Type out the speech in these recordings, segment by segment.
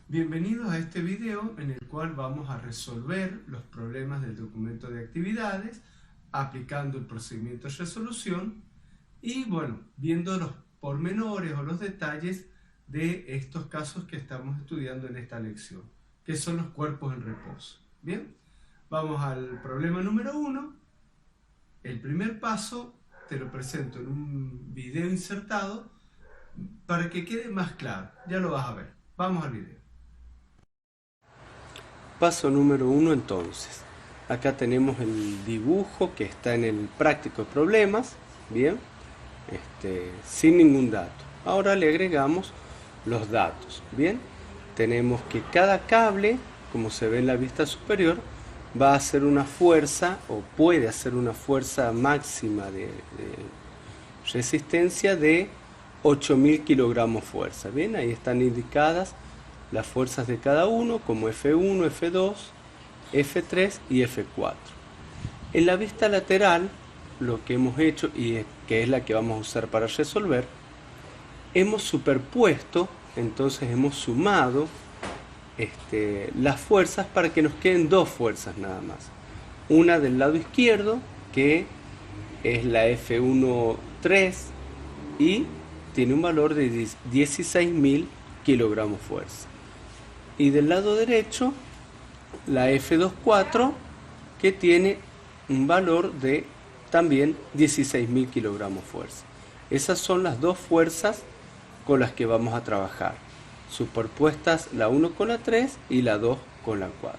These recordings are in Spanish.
Bienvenidos a este video en el cual vamos a resolver los problemas del documento de actividades aplicando el procedimiento de resolución y viendo los pormenores o los detalles de estos casos que estamos estudiando en esta lección, que son los cuerpos en reposo. Bien, vamos al problema número 1. El primer paso te lo presento en un video insertado para que quede más claro. Ya lo vas a ver. Vamos al video. Paso número 1 entonces. Acá tenemos el dibujo que está en el práctico de problemas, bien, sin ningún dato. Ahora le agregamos los datos, bien. Tenemos que cada cable, como se ve en la vista superior, va a hacer una fuerza o puede hacer una fuerza máxima de resistencia de 8000 kilogramos fuerza. Bien, ahí están indicadas las fuerzas de cada uno como F1, F2, F3 y F4. En la vista lateral, lo que hemos hecho, y que es la que vamos a usar para resolver, hemos superpuesto, entonces hemos sumado las fuerzas para que nos queden dos fuerzas nada más. Una del lado izquierdo, que es la F1-3 y tiene un valor de 16.000 kilogramos fuerza. Y del lado derecho, la F2-4, que tiene un valor de también 16.000 kilogramos fuerza. Esas son las dos fuerzas con las que vamos a trabajar, superpuestas la 1 con la 3 y la 2 con la 4.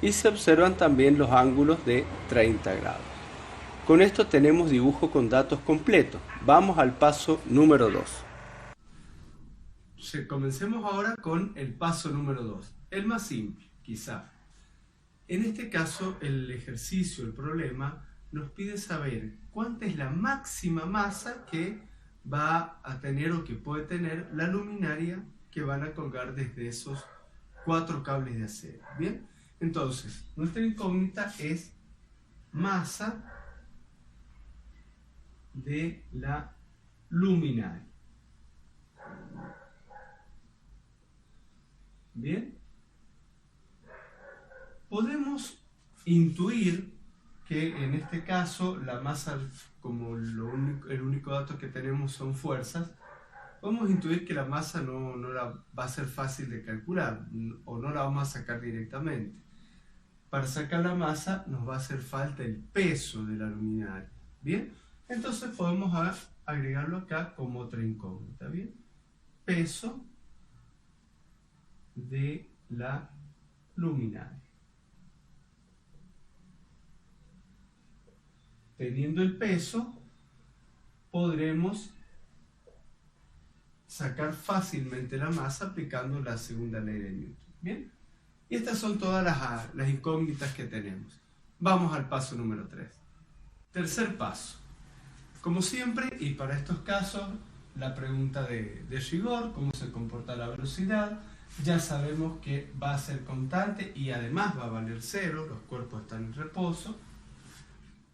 Y se observan también los ángulos de 30 grados. Con esto tenemos dibujo con datos completos. Vamos al paso número 2. Comencemos ahora con el paso número 2, el más simple, quizá. En este caso, el ejercicio, el problema, nos pide saber cuánta es la máxima masa que va a tener o que puede tener la luminaria que van a colgar desde esos 4 cables de acero. Bien, entonces, nuestra incógnita es masa de la luminaria. Bien, podemos intuir que en este caso la masa, como el único dato que tenemos son fuerzas, podemos intuir que la masa no va a ser fácil de calcular o no la vamos a sacar directamente. Para sacar la masa nos va a hacer falta el peso de la luminaria. Bien, entonces podemos agregarlo acá como otra incógnita. Bien, peso de la luminaria. Teniendo el peso, podremos sacar fácilmente la masa aplicando la segunda ley de Newton. Bien, y estas son todas las incógnitas que tenemos. Vamos al paso número 3. Tercer paso. Como siempre, y para estos casos, la pregunta de rigor, cómo se comporta la velocidad. Ya sabemos que va a ser constante y además va a valer 0, los cuerpos están en reposo.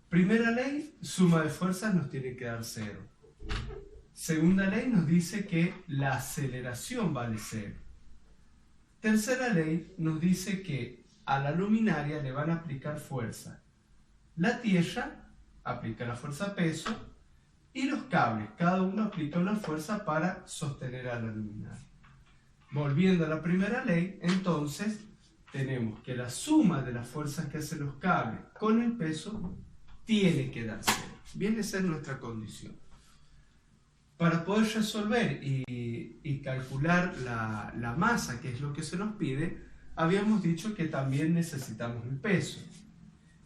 Primera ley, suma de fuerzas nos tiene que dar 0. Segunda ley nos dice que la aceleración vale 0. Tercera ley nos dice que a la luminaria le van a aplicar fuerza. La Tierra aplica la fuerza peso y los cables, cada uno aplica una fuerza para sostener a la luminaria. Volviendo a la primera ley, entonces tenemos que la suma de las fuerzas que hacen los cables con el peso tiene que dar 0. Bien, esa es nuestra condición. Para poder resolver y calcular la masa, que es lo que se nos pide, habíamos dicho que también necesitamos el peso.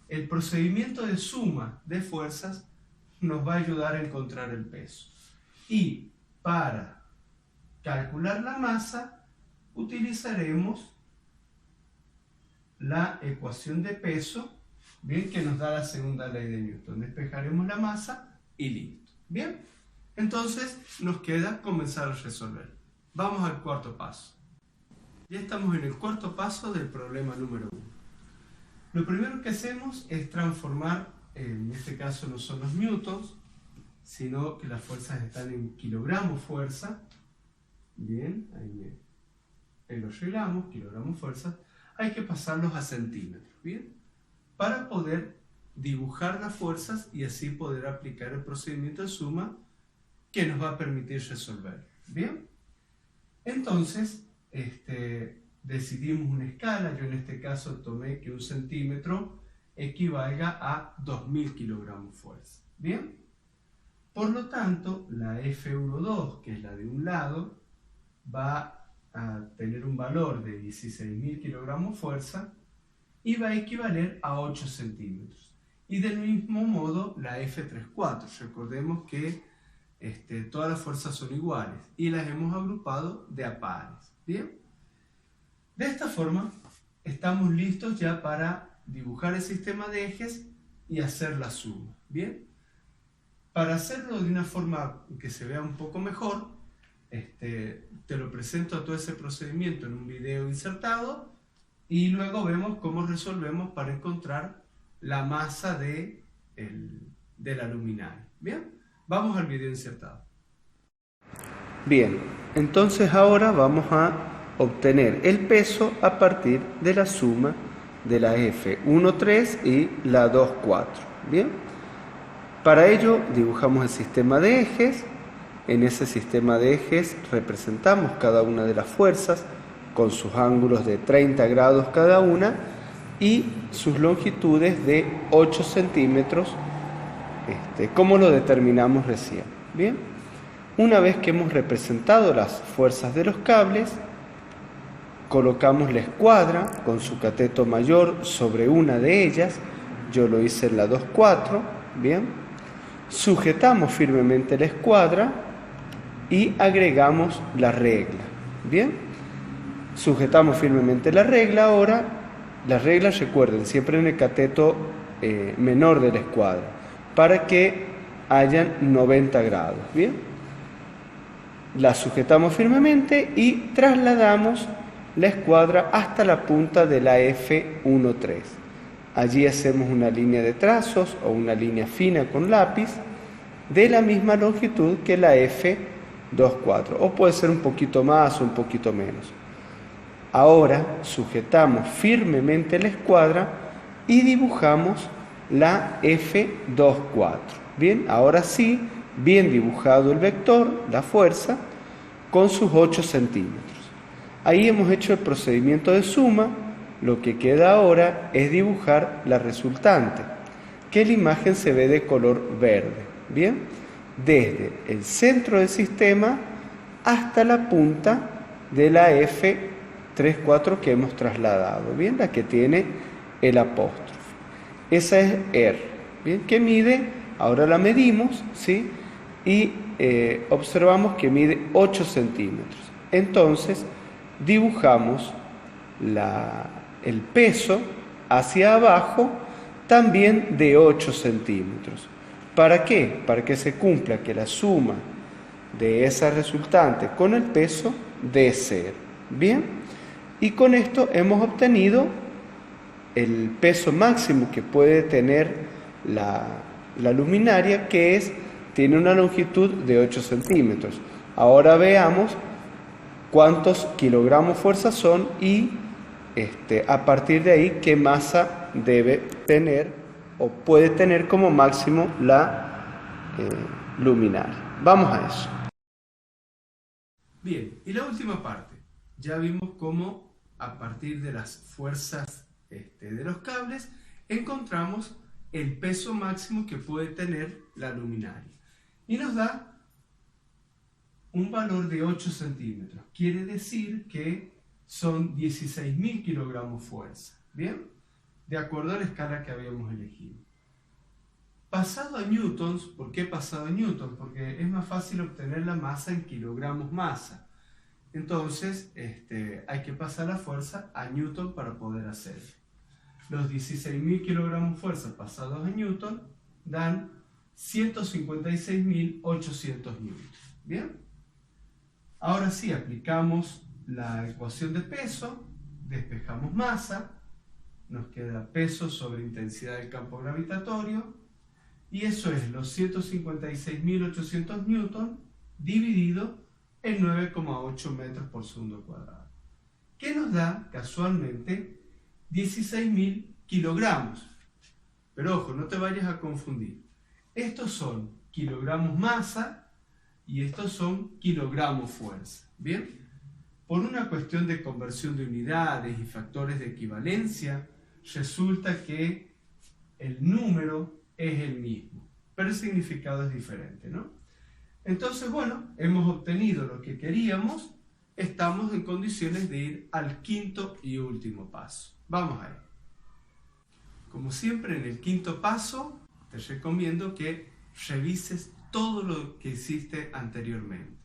El procedimiento de suma de fuerzas nos va a ayudar a encontrar el peso. Y para calcular la masa, utilizaremos la ecuación de peso, bien, que nos da la segunda ley de Newton. Despejaremos la masa y listo. Bien, entonces nos queda comenzar a resolver. Vamos al cuarto paso. Ya estamos en el cuarto paso del problema número 1. Lo primero que hacemos es transformar, en este caso no son los newtons, sino que las fuerzas están en kilogramos fuerza. Bien, ahí ahí lo arreglamos, kilogramos fuerza, hay que pasarlos a centímetros, ¿bien? Para poder dibujar las fuerzas y así poder aplicar el procedimiento de suma que nos va a permitir resolver, ¿bien? Entonces, decidimos una escala. Yo en este caso tomé que 1 centímetro equivalga a 2000 kilogramos fuerza, ¿bien? Por lo tanto, la F12, que es la de un lado, va a tener un valor de 16.000 kilogramos fuerza y va a equivaler a 8 centímetros. Y del mismo modo, la F34. Recordemos que todas las fuerzas son iguales y las hemos agrupado de a pares, ¿bien? De esta forma, estamos listos ya para dibujar el sistema de ejes y hacer la suma, ¿bien? Para hacerlo de una forma que se vea un poco mejor, te lo presento todo ese procedimiento en un video insertado y luego vemos cómo resolvemos para encontrar la masa de la luminaria, ¿bien? Vamos al video insertado. Bien, entonces ahora vamos a obtener el peso a partir de la suma de la F13 y la 24, ¿bien? Para ello dibujamos el sistema de ejes. En ese sistema de ejes representamos cada una de las fuerzas con sus ángulos de 30 grados cada una y sus longitudes de 8 centímetros, como lo determinamos recién. Bien, una vez que hemos representado las fuerzas de los cables, colocamos la escuadra con su cateto mayor sobre una de ellas. Yo lo hice en la 2-4, bien. Sujetamos firmemente la escuadra y agregamos la regla, bien. Sujetamos firmemente la regla ahora. Las reglas, recuerden, siempre en el cateto menor de la escuadra, para que hayan 90 grados, bien. La sujetamos firmemente y trasladamos la escuadra hasta la punta de la F13. Allí hacemos una línea de trazos o una línea fina con lápiz de la misma longitud que la F24, o puede ser un poquito más o un poquito menos. Ahora sujetamos firmemente la escuadra y dibujamos la F24. Bien, ahora sí, bien dibujado el vector, la fuerza, con sus 8 centímetros. Ahí hemos hecho el procedimiento de suma. Lo que queda ahora es dibujar la resultante, que la imagen se ve de color verde, ¿bien? Desde el centro del sistema hasta la punta de la F34 que hemos trasladado, ¿bien? La que tiene el apóstrofe. Esa es R, ¿bien? Que mide, ahora la medimos, ¿sí? Y observamos que mide 8 centímetros. Entonces, dibujamos el peso hacia abajo también de 8 centímetros. ¿Para qué? Para que se cumpla que la suma de esa resultante con el peso dé 0. Bien, y con esto hemos obtenido el peso máximo que puede tener la luminaria, que tiene una longitud de 8 centímetros. Ahora veamos cuántos kilogramos fuerza son y a partir de ahí qué masa debe tener o puede tener como máximo la luminaria. Vamos a eso. Bien, y la última parte. Ya vimos cómo a partir de las fuerzas de los cables encontramos el peso máximo que puede tener la luminaria. Y nos da un valor de 8 centímetros. Quiere decir que son 16.000 kilogramos fuerza, ¿bien? De acuerdo a la escala que habíamos elegido. Pasado a newtons, ¿por qué pasado a newtons? Porque es más fácil obtener la masa en kilogramos masa. Entonces, hay que pasar la fuerza a newton para poder hacerlo. Los 16.000 kilogramos fuerza pasados a newton dan 156.800 newtons, ¿bien? Ahora sí, aplicamos la ecuación de peso, despejamos masa, nos queda peso sobre intensidad del campo gravitatorio, y eso es los 156.800 newton dividido en 9,8 metros por segundo cuadrado. nos da casualmente 16.000 kilogramos. Pero ojo, no te vayas a confundir. Estos son kilogramos masa y estos son kilogramos fuerza. ¿Bien? Por una cuestión de conversión de unidades y factores de equivalencia, resulta que el número es el mismo, pero el significado es diferente, ¿no? Entonces, bueno, hemos obtenido lo que queríamos, estamos en condiciones de ir al quinto y último paso. Vamos a ir. Como siempre, en el quinto paso, te recomiendo que revises todo lo que hiciste anteriormente,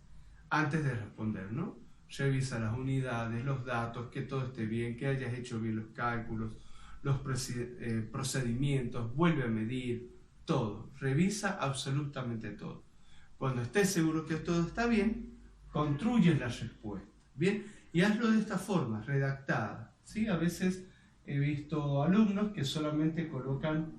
antes de responder, ¿no? Revisa las unidades, los datos, que todo esté bien, que hayas hecho bien los cálculos, los procedimientos, vuelve a medir, todo. Revisa absolutamente todo. Cuando estés seguro que todo está bien, construyes la respuesta, ¿bien? Y hazlo de esta forma, redactada, ¿sí? A veces he visto alumnos que solamente colocan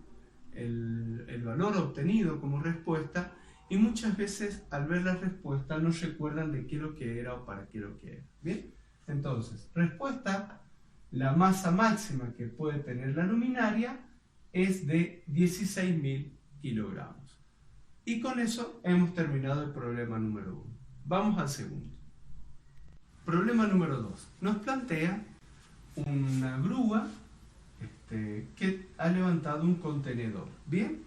el valor obtenido como respuesta y muchas veces al ver la respuesta no recuerdan de qué es lo que era o para qué lo que era. ¿Bien? Entonces, respuesta, la masa máxima que puede tener la luminaria es de 16.000 kilogramos. Y con eso hemos terminado el problema número 1. Vamos al segundo. Problema número 2. Nos plantea una grúa que ha levantado un contenedor. ¿Bien?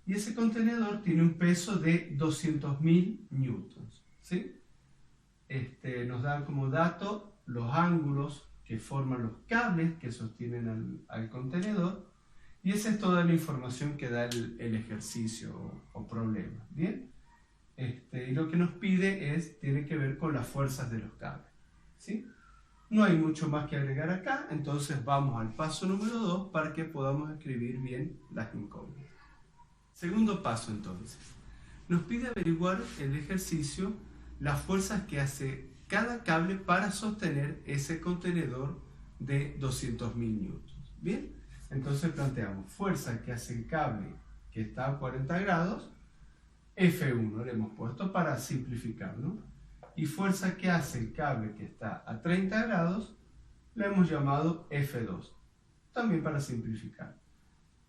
Y ese contenedor tiene un peso de 200.000 newtons. ¿Sí? Nos dan como dato los ángulos que forman los cables que sostienen al contenedor. Y esa es toda la información que da el ejercicio o problema. ¿Bien? Y lo que nos pide tiene que ver con las fuerzas de los cables. ¿Sí? No hay mucho más que agregar acá, entonces vamos al paso número 2 para que podamos escribir bien las incógnitas. Segundo paso entonces. Nos pide averiguar el ejercicio las fuerzas que hace cada cable para sostener ese contenedor de 200.000 newtons. ¿Bien? Entonces planteamos fuerza que hace el cable que está a 40 grados, F1 le hemos puesto para simplificar, ¿no? Y fuerza que hace el cable que está a 30 grados, le hemos llamado F2, también para simplificar.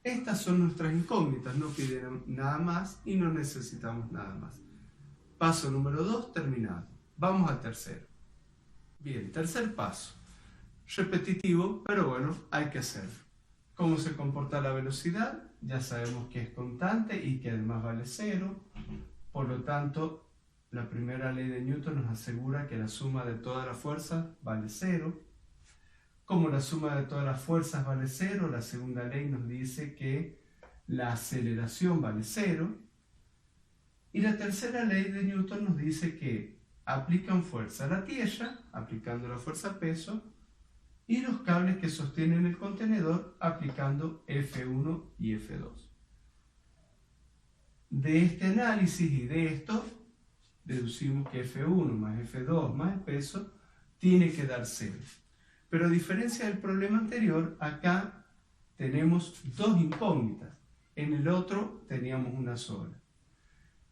Estas son nuestras incógnitas, no piden nada más y no necesitamos nada más. Paso número 2 terminado. Vamos al tercero. Bien, tercer paso. Repetitivo, pero bueno, hay que hacerlo. ¿Cómo se comporta la velocidad? Ya sabemos que es constante y que además vale 0. Por lo tanto, la primera ley de Newton nos asegura que la suma de todas las fuerzas vale 0. Como la suma de todas las fuerzas vale 0, la segunda ley nos dice que la aceleración vale 0. Y la tercera ley de Newton nos dice que aplican fuerza a la Tierra, aplicando la fuerza peso, y los cables que sostienen el contenedor aplicando F1 y F2. De este análisis y de esto, deducimos que F1 más F2 más el peso tiene que dar 0. Pero a diferencia del problema anterior, acá tenemos dos incógnitas. En el otro teníamos una sola.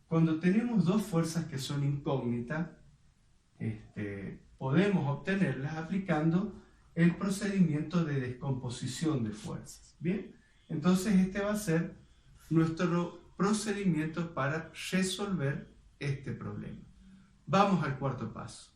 Cuando tenemos dos fuerzas que son incógnitas, podemos obtenerlas aplicando el procedimiento de descomposición de fuerzas. ¿Bien? Entonces este va a ser nuestro procedimiento para resolver este problema. Vamos al cuarto paso.